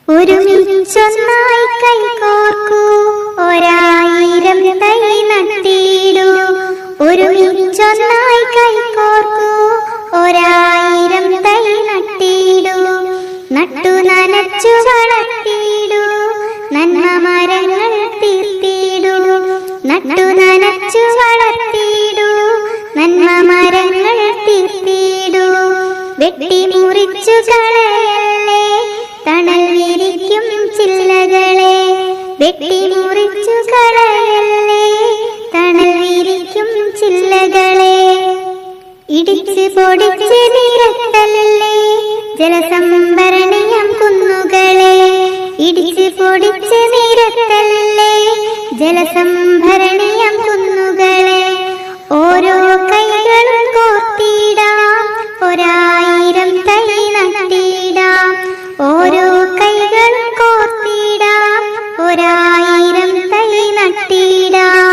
ഒരുമിച്ചൊന്നായി കൈകോർക്കൂ, ഒരായിരം തൈ നട്ടിടൂ. ഒരുമിച്ചൊന്നായി കൈകോർക്കൂ, ഒരായിരം തൈ നട്ടിടൂ. നട്ടു നനച്ചു വളർത്തിടൂ, നന്മ മരങ്ങൾ തീർത്തിടൂ. നട്ടു നനച്ചു വളർത്തിടൂ, നന്മ മരങ്ങൾ തീർത്തിടൂ. വെട്ടി മുറിച്ചു കളയല്ലേ, തണൽ വിരിക്കും ചില്ലകളെ. വെട്ടി മുറിച്ചു കളയല്ലേ, തണൽ വിരിക്കും ചില്ലകളെ. ഇടിച്ച് പൊടിച്ച് നിരത്തല്ലേ, ജലസംഭരണിയം കുന്നുകളെ. ഇടിച്ച് പൊടിച്ച് നിരത്തല്ലേ, ജലസംഭരണിയം കുന്നുകളെ. ഓരോ കൈകളും കോർത്തിടാം, ഒരായിരം തൈ നട്ടിടാം. ഓരോ കൈകളും കോർത്തിടാം, ഒരായിരം തൈ നട്ടിടാം.